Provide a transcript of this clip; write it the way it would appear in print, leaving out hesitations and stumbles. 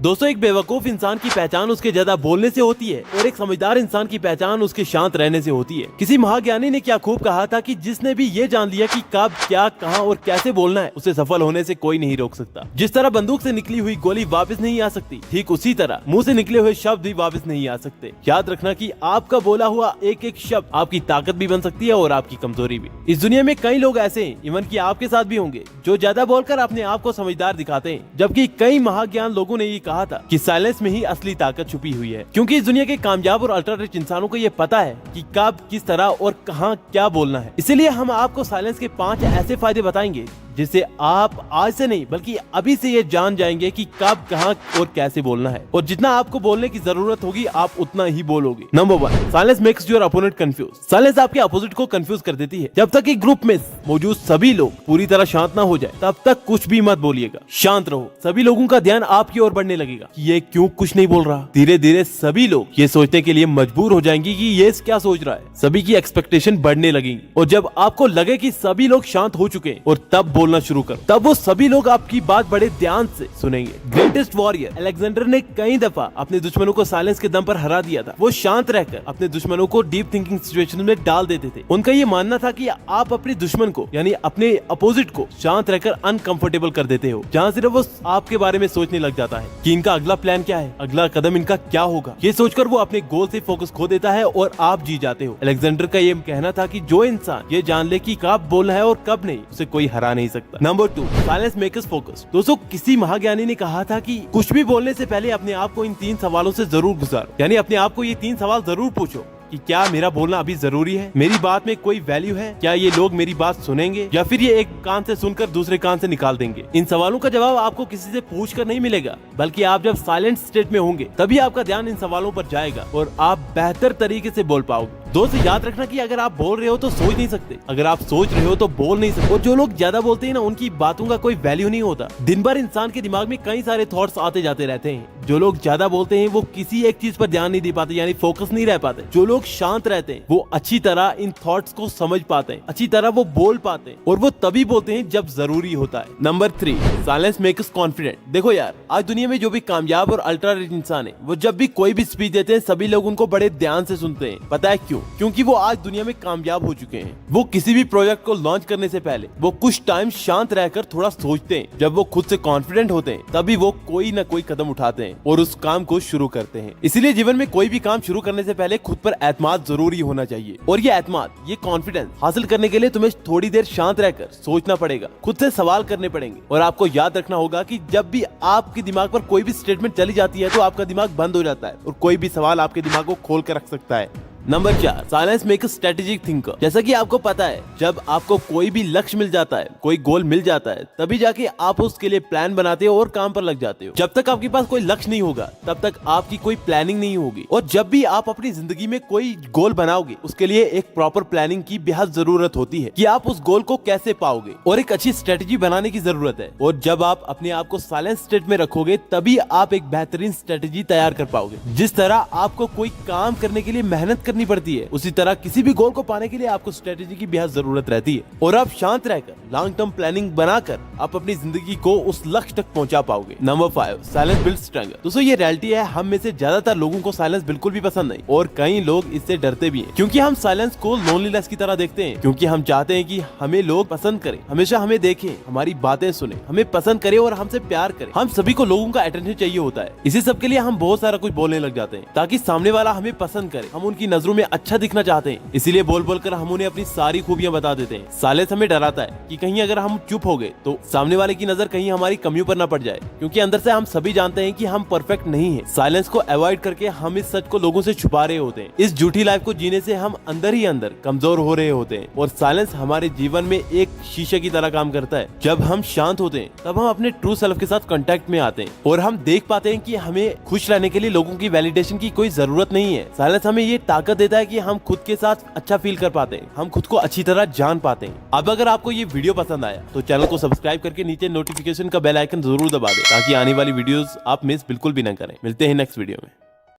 दोस्तों, एक बेवकूफ इंसान की पहचान उसके ज्यादा बोलने से होती है और एक समझदार इंसान की पहचान उसके शांत रहने से होती है। किसी महाज्ञानी ने क्या खूब कहा था कि जिसने भी ये जान लिया कि कब, क्या, कहां और कैसे बोलना है, उसे सफल होने से कोई नहीं रोक सकता। जिस तरह बंदूक से निकली हुई गोली वापस नहीं आ सकती, ठीक उसी तरह मुंह से निकले हुए शब्द भी वापस नहीं आ सकते। याद रखना कि आपका बोला हुआ एक एक शब्द आपकी ताकत भी बन सकती है और आपकी कमजोरी भी। इस दुनिया में कई लोग ऐसे हैं, इवन कि आपके साथ भी होंगे, जो ज्यादा बोलकर अपने आप को समझदार दिखाते हैं, जबकि कई महाज्ञान लोगों ने ये कहा था कि साइलेंस में ही असली ताकत छुपी हुई है। क्योंकि इस दुनिया के कामयाब और अल्ट्रा रिच इंसानों को ये पता है कि कब, किस तरह और कहां क्या बोलना है। इसीलिए हम आपको साइलेंस के 5 ऐसे फायदे बताएंगे जिससे आप आज से नहीं बल्कि अभी से ये जान जाएंगे कि कब, कहां और कैसे बोलना है। और जितना आपको बोलने की जरूरत होगी आप उतना ही बोलोगे। Number 1, silence makes your opponent confuse. Silence आपके अपोजिट को कंफ्यूज कर देती है। जब तक कि ग्रुप में मौजूद सभी लोग पूरी तरह शांत ना हो जाए, तब तक कुछ भी मत बोलिएगा। शांत रहो। सभी लोगों का ध्यान आपकी ओर बढ़ने लगेगा कि ये क्यों कुछ नहीं बोल रहा। धीरे धीरे सभी लोग ये सोचने के लिए मजबूर हो जाएंगे कि ये क्या सोच रहा है। सभी की एक्सपेक्टेशन बढ़ने लगेंगी और जब आपको लगे कि सभी लोग शांत हो चुके हैं और तब बोलना शुरू कर, तब वो सभी लोग आपकी बात बड़े ध्यान से सुनेंगे। ग्रेटेस्ट वॉरियर अलेक्जेंडर ने कई दफा अपने दुश्मनों को साइलेंस के दम पर हरा दिया था। वो शांत रहकर अपने दुश्मनों को डीप थिंकिंग सिचुएशन में डाल देते थे। उनका ये मानना था कि आप अपने दुश्मन को यानी अपने अपोजिट को शांत रहकर अनकंफर्टेबल कर देते हो, जहाँ सिर्फ वो आपके बारे में सोचने लग जाता है कि इनका अगला प्लान क्या है, अगला कदम इनका क्या होगा। ये सोचकर वो अपने गोल से फोकस खो देता है और आप जीत जाते हो। अलेक्जेंडर का ये कहना था कि जो इंसान ये जान ले कि कब बोलना है और कब नहीं, उसे कोई हरा नहीं सकता। Number 2, silence makes us focus. दोस्तों, किसी महाज्ञानी ने कहा था कि कुछ भी बोलने से पहले अपने आप को इन 3 सवालों से जरूर गुजारो। यानी अपने आप को ये 3 सवाल जरूर पूछो कि क्या मेरा बोलना अभी जरूरी है, मेरी बात में कोई वैल्यू है, क्या ये लोग मेरी बात सुनेंगे या फिर ये एक कान से सुनकर दूसरे कान से निकाल देंगे। इन सवालों का जवाब आपको किसी से पूछ कर नहीं मिलेगा, बल्कि आप जब साइलेंट स्टेट में होंगे तभी आपका ध्यान इन सवालों पर जाएगा और आप बेहतर तरीके से बोल पाओगे। दोस्त, याद रखना कि अगर आप बोल रहे हो तो सोच नहीं सकते, अगर आप सोच रहे हो तो बोल नहीं सकते। और जो लोग ज्यादा बोलते हैं ना, उनकी बातों का कोई वैल्यू नहीं होता। दिन भर इंसान के दिमाग में कई सारे थॉट्स आते जाते रहते हैं। जो लोग ज्यादा बोलते हैं वो किसी एक चीज पर ध्यान नहीं दे पाते, यानी फोकस नहीं रह पाते। जो लोग शांत रहते हैं वो अच्छी तरह इन थॉट्स को समझ पाते हैं, अच्छी तरह वो बोल पाते हैं और वो तभी बोलते हैं जब जरूरी होता है। Number 3, silence makes us confident. देखो यार, आज दुनिया में जो भी कामयाब और अल्ट्रा रिच इंसान है, वो जब भी कोई भी स्पीच देते हैं सभी लोग उनको बड़े ध्यान से सुनते हैं। पता है क्यों? क्योंकि वो आज दुनिया में कामयाब हो चुके हैं। वो किसी भी प्रोजेक्ट को लॉन्च करने से पहले वो कुछ टाइम शांत रहकर थोड़ा सोचते हैं। जब वो खुद से कॉन्फिडेंट होते हैं तभी वो कोई न कोई कदम उठाते हैं और उस काम को शुरू करते हैं। इसीलिए जीवन में कोई भी काम शुरू करने से पहले खुद पर एतमाद जरूरी होना चाहिए। और ये एतमाद, ये कॉन्फिडेंस हासिल करने के लिए तुम्हें थोड़ी देर शांत रहकर सोचना पड़ेगा, खुद से सवाल करने पड़ेंगे। और आपको याद रखना होगा कि जब भी आपके दिमाग पर कोई भी स्टेटमेंट चली जाती है तो आपका दिमाग बंद हो जाता है और कोई भी सवाल आपके दिमाग को खोल कर रख सकता है। Number 4, silence make strategic thinker. जैसा कि आपको पता है, जब आपको कोई भी लक्ष्य मिल जाता है, कोई गोल मिल जाता है, तभी जाके आप उसके लिए प्लान बनाते हो और काम पर लग जाते हो। जब तक आपके पास कोई लक्ष्य नहीं होगा तब तक आपकी कोई प्लानिंग नहीं होगी। और जब भी आप अपनी जिंदगी में कोई गोल बनाओगे, उसके लिए एक प्रॉपर प्लानिंग की बेहद जरूरत होती है कि आप उस गोल को कैसे पाओगे, और एक अच्छी स्ट्रेटेजी बनाने की जरूरत है। और जब आप अपने आप को साइलेंट स्टेट में रखोगे तभी आप एक बेहतरीन स्ट्रेटेजी तैयार कर पाओगे। जिस तरह आपको कोई काम करने के लिए मेहनत करनी पड़ती है, उसी तरह किसी भी गोल को पाने के लिए आपको स्ट्रेटेजी की बेहद जरूरत रहती है। और आप शांत रहकर लॉन्ग टर्म प्लानिंग बनाकर आप अपनी जिंदगी को उस लक्ष्य तक पहुंचा पाओगे। Number 5, silence builds strength. दोस्तों, ये रियलिटी है, हम में से ज्यादातर लोगों को साइलेंस बिल्कुल भी पसंद नहीं और कई लोग इससे डरते भी हैं, क्योंकि हम साइलेंस को लोनलीनेस की तरह देखते हैं। क्योंकि हम चाहते हैं कि हमें लोग पसंद करें, हमेशा हमें देखें, हमारी बातें सुने, हमें पसंद करें और हमसे प्यार करें। हम सभी को लोगों का अटेंशन चाहिए होता है। इसी सब के लिए हम बहुत सारा कुछ बोलने लग जाते हैं ताकि सामने वाला हमें पसंद करे। हम उनकी नजरों में अच्छा दिखना चाहते हैं, इसीलिए बोल बोल कर हम उन्हें अपनी सारी खूबियां बता देते हैं। साइलेंस हमें डराता है कि कहीं अगर हम चुप हो गए तो सामने वाले की नजर कहीं हमारी कमियों पर न पड़ जाए, क्योंकि अंदर से हम सभी जानते हैं कि हम परफेक्ट नहीं है। साइलेंस को अवॉइड करके हम इस सच को लोगों से छुपा रहे होते हैं। इस झूठी लाइफ को जीने से हम अंदर ही अंदर कमजोर हो रहे होते हैं। और साइलेंस हमारे जीवन में एक शीशे की तरह काम करता है। जब हम शांत होते हैं तब हम अपने ट्रू सेल्फ के साथ कांटेक्ट में आते हैं और हम देख पाते हैं कि हमें खुश रहने के लिए लोगों की वैलिडेशन की कोई जरूरत नहीं है। साइलेंस हमें ये ताकत देता है कि हम खुद के साथ अच्छा फील कर पाते हैं, हम खुद को अच्छी तरह जान पाते हैं। अब अगर आपको ये वीडियो पसंद आया तो चैनल को सब्सक्राइब करके नीचे नोटिफिकेशन का बेल आइकन जरूर दबा दें ताकि आने वाली वीडियोस आप मिस बिल्कुल भी ना करें। मिलते हैं नेक्स्ट वीडियो में।